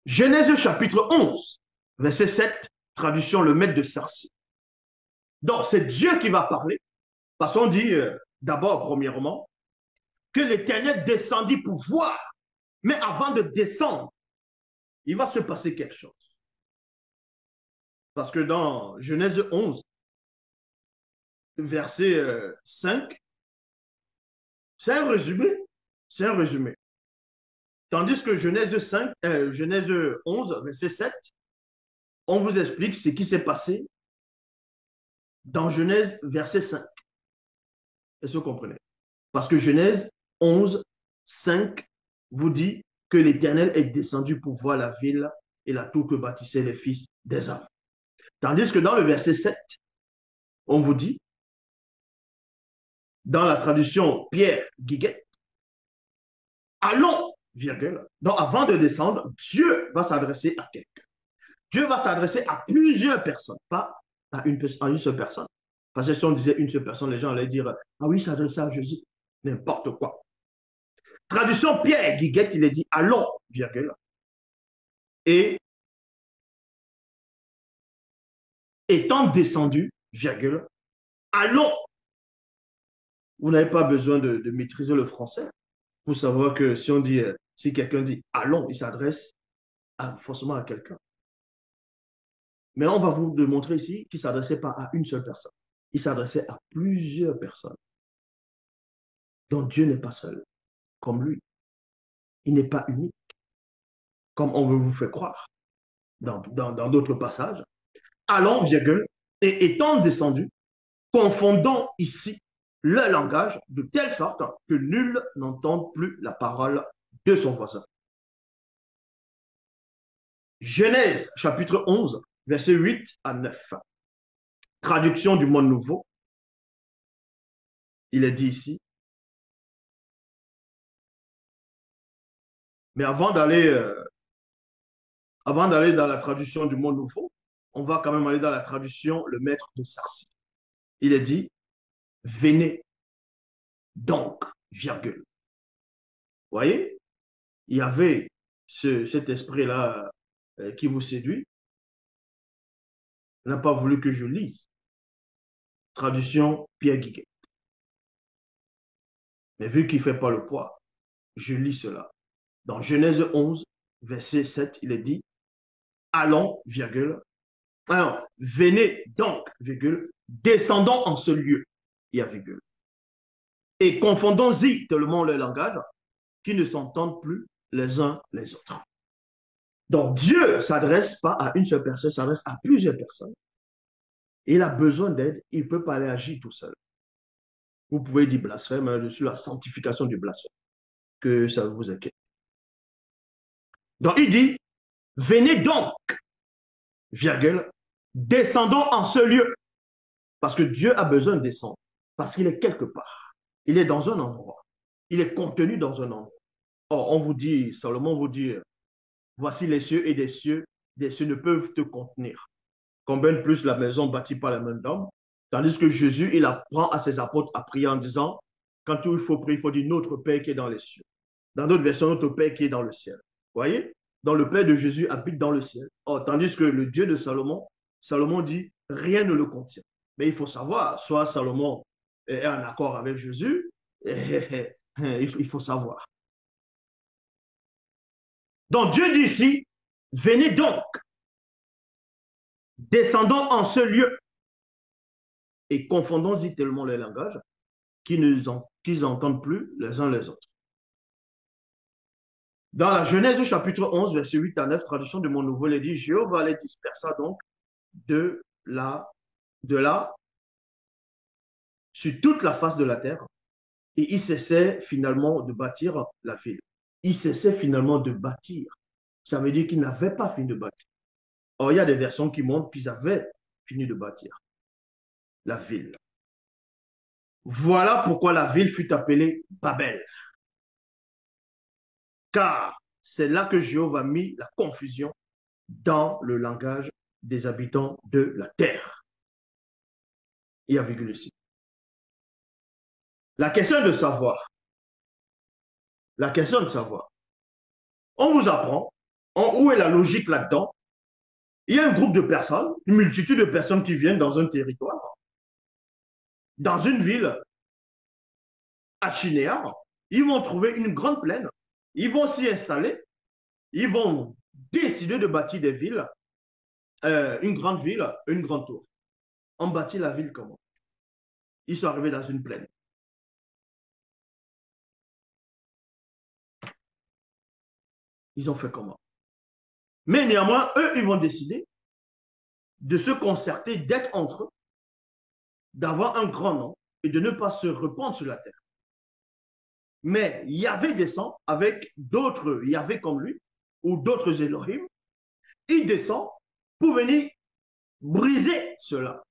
Genèse chapitre 11, verset 7, traduction le maître de Sarcy. Donc, c'est Dieu qui va parler, parce qu'on dit d'abord, premièrement, que l'Éternel descendit pour voir. Mais avant de descendre, il va se passer quelque chose. Parce que dans Genèse 11, verset 5, c'est un résumé. C'est un résumé. Tandis que Genèse 11, verset 7, on vous explique ce qui s'est passé dans Genèse, verset 5. Est-ce que vous comprenez? Parce que Genèse 11, 5 vous dit que l'Éternel est descendu pour voir la ville et la tour que bâtissaient les fils des hommes. Tandis que dans le verset 7, on vous dit, dans la traduction Pierre Guiguet, allons, virgule. Donc avant de descendre, Dieu va s'adresser à quelqu'un. Dieu va s'adresser à plusieurs personnes, pas à une seule personne. Parce que si on disait une seule personne, les gens allaient dire, ah oui, il s'adressait à Jésus. N'importe quoi. Traduction Pierre Guiguet, il est dit, allons, virgule. Et étant descendu, virgule, allons. Vous n'avez pas besoin de maîtriser le français pour savoir que si on dit, si quelqu'un dit allons, il s'adresse forcément à quelqu'un. Mais on va vous démontrer ici qu'il ne s'adressait pas à une seule personne. Il s'adressait à plusieurs personnes. Donc Dieu n'est pas seul, comme lui. Il n'est pas unique, comme on veut vous faire croire dans d'autres passages. Allons, virgule, et étant descendu, confondons ici le langage de telle sorte que nul n'entende plus la parole de son voisin. Genèse chapitre 11, verset 8 à 9. Traduction du monde nouveau. Il est dit ici. Mais avant d'aller dans la traduction du monde nouveau, on va quand même aller dans la traduction le maître de Sarcy. Il est dit, venez donc, virgule. Vous voyez, il y avait cet esprit-là qui vous séduit. Il n'a pas voulu que je lise. Traduction Pierre Guiguet. Mais vu qu'il ne fait pas le poids, je lis cela. Dans Genèse 11, verset 7, il est dit, allons, virgule. Alors, venez donc, virgule, descendons en ce lieu, il y a virgule. Et confondons-y tellement le langage qui ne s'entendent plus les uns les autres. Donc, Dieu ne s'adresse pas à une seule personne, il s'adresse à plusieurs personnes. Et il a besoin d'aide, il ne peut pas aller agir tout seul. Vous pouvez dire blasphème, je suis la sanctification du blasphème, que ça vous inquiète. Donc, il dit, venez donc, virgule, descendons en ce lieu. Parce que Dieu a besoin de descendre. Parce qu'il est quelque part. Il est dans un endroit. Il est contenu dans un endroit. Or, on vous dit, Salomon vous dit, voici les cieux et des cieux ne peuvent te contenir. Combien de plus la maison bâtie par la main d'homme. Tandis que Jésus, il apprend à ses apôtres à prier en disant, quand il faut prier, il faut dire notre Père qui est dans les cieux. Dans d'autres versions, notre Père qui est dans le ciel. Vous voyez? Dans le Père de Jésus habite dans le ciel. Or, tandis que le Dieu de Salomon, Salomon dit, rien ne le contient. Mais il faut savoir, soit Salomon est en accord avec Jésus, il faut savoir. Donc Dieu dit ici, venez donc, descendons en ce lieu et confondons-y tellement les langages qu'ils n'entendent plus les uns les autres. Dans la Genèse chapitre 11, verset 8 à 9, traduction de mon nouveau, il dit, Jéhovah les dispersa donc de là, sur toute la face de la terre, et il cessait finalement de bâtir la ville. Il cessait finalement de bâtir. Ça veut dire qu'il n'avait pas fini de bâtir. Or, il y a des versions qui montrent qu'ils avaient fini de bâtir la ville. Voilà pourquoi la ville fut appelée Babel. Car c'est là que Jéhovah mis la confusion dans le langage des habitants de la terre. Il y a virgule ici. La question de savoir, on vous apprend Où est la logique là-dedans? Il y a un groupe de personnes, une multitude de personnes qui viennent dans un territoire, dans une ville, à Chinéar. Ils vont trouver une grande plaine. Ils vont s'y installer. Ils vont décider de bâtir des villes, une grande ville, une grande tour. On bâtit la ville comment? Ils sont arrivés dans une plaine. Ils ont fait comment? Mais néanmoins, eux, ils vont décider de se concerter, d'être entre eux, d'avoir un grand nom et de ne pas se répandre sur la terre. Mais Yahvé descend avec d'autres Yahvé comme lui, ou d'autres Elohim. Il descend pour venir briser cela,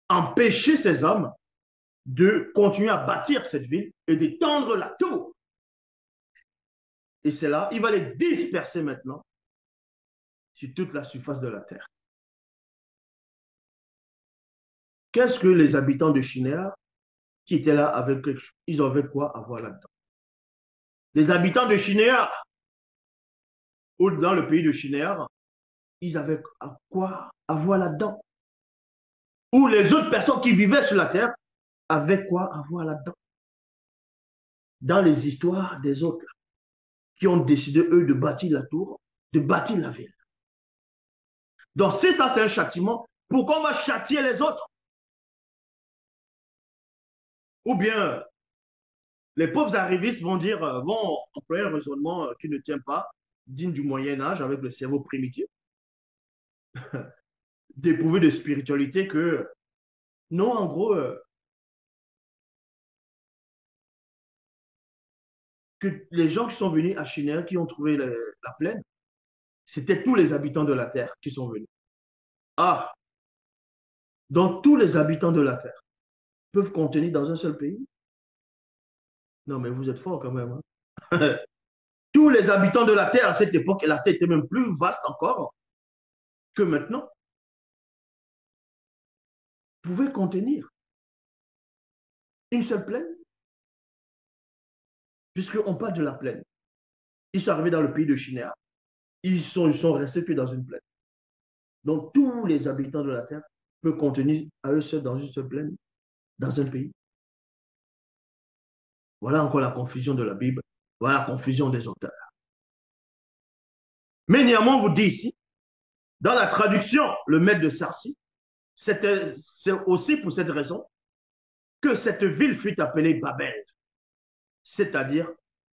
empêcher ces hommes de continuer à bâtir cette ville et d'étendre la tour. Et c'est là, il va les disperser maintenant sur toute la surface de la terre. Qu'est-ce que les habitants de Shinéar qui étaient là avec quelque chose, ils avaient quoi à voir là-dedans? Les habitants de Shinéar, ou dans le pays de Shinéar, ils avaient à quoi à voir là-dedans? Ou les autres personnes qui vivaient sur la terre avaient quoi à voir là-dedans? Dans les histoires des autres qui ont décidé, eux, de bâtir la tour, de bâtir la ville. Donc, si ça, c'est un châtiment, pourquoi on va châtier les autres? Ou bien, les pauvres arrivistes vont dire, vont employer un raisonnement qui ne tient pas, digne du Moyen-Âge, avec le cerveau primitif, dépourvu de spiritualité, que non, en gros, que les gens qui sont venus à Chinéa, qui ont trouvé la plaine, c'était tous les habitants de la terre qui sont venus. Ah, donc tous les habitants de la terre peuvent contenir dans un seul pays? Non, mais vous êtes fort quand même. Hein? Tous les habitants de la terre à cette époque, et la terre était même plus vaste encore que maintenant, pouvaient contenir une seule plaine, puisqu'on parle de la plaine. Ils sont arrivés dans le pays de Chinéa. Ils sont restés que dans une plaine. Donc tous les habitants de la terre peuvent contenir à eux seuls dans une seule plaine, dans un pays. Voilà encore la confusion de la Bible. Voilà la confusion des auteurs. Mais néanmoins, on vous dit ici, dans la traduction, le maître de Sarcy, c'est aussi pour cette raison que cette ville fut appelée Babel, c'est-à-dire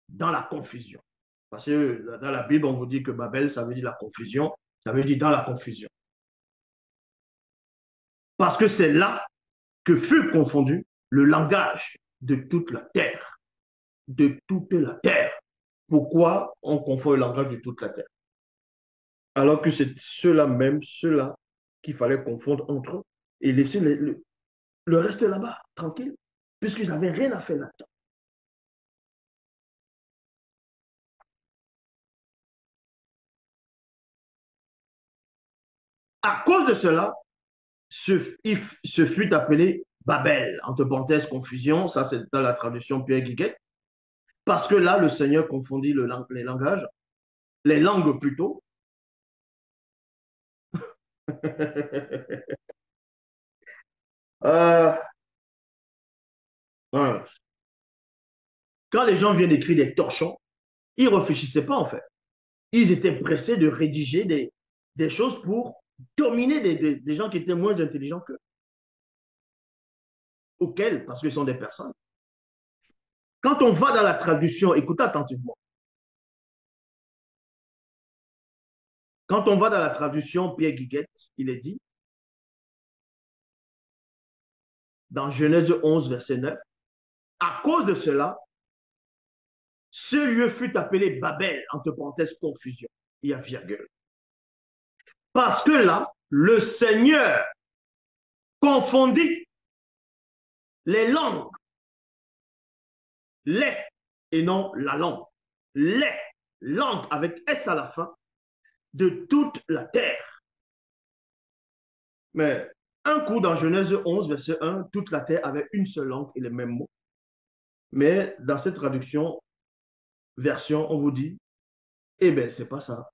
dans la confusion. Parce que dans la Bible, on vous dit que Babel, ça veut dire la confusion, ça veut dire dans la confusion. Parce que c'est là que fut confondu le langage de toute la terre. De toute la terre. Pourquoi on confond le langage de toute la terre? Alors que c'est ceux-là même, ceux-là qu'il fallait confondre entre eux et laisser le reste là-bas, tranquille, puisqu'ils n'avaient rien à faire là-dedans. À cause de cela, se fut appelé Babel, entre parenthèses, confusion, ça c'est dans la traduction Pierre Guiguet, parce que là, le Seigneur confondit les langages, les langues plutôt. euh, ouais. Quand les gens viennent écrire des torchons, ils ne réfléchissaient pas en fait. Ils étaient pressés de rédiger des choses pour dominer des gens qui étaient moins intelligents qu'eux. Auxquels, parce que ce sont des personnes. Quand on va dans la traduction, écoutez attentivement. Quand on va dans la traduction Pierre Guiguette, il est dit, dans Genèse 11, verset 9, à cause de cela, ce lieu fut appelé Babel, entre parenthèses, confusion. Il y a virgule. Parce que là, le Seigneur confondit les langues, les, et non la langue, les langues avec S à la fin, de toute la terre. Mais un coup dans Genèse 11, verset 1, toute la terre avait une seule langue et les mêmes mots. Mais dans cette traduction, version, on vous dit Eh bien, c'est pas ça.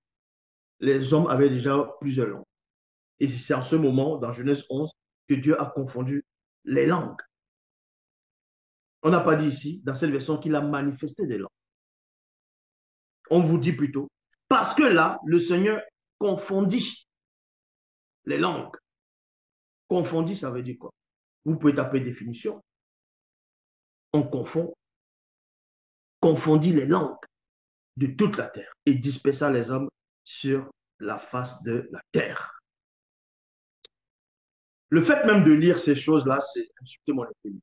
Les hommes avaient déjà plusieurs langues. Et c'est en ce moment, dans Genèse 11, que Dieu a confondu les langues. On n'a pas dit ici, dans cette version, qu'il a manifesté des langues. On vous dit plutôt, parce que là, le Seigneur confondit les langues. Confondit, ça veut dire quoi? Vous pouvez taper définition. On confond, confondit les langues de toute la terre et dispersa les hommes sur la face de la terre. Le fait même de lire ces choses-là, c'est insulter mon intelligence.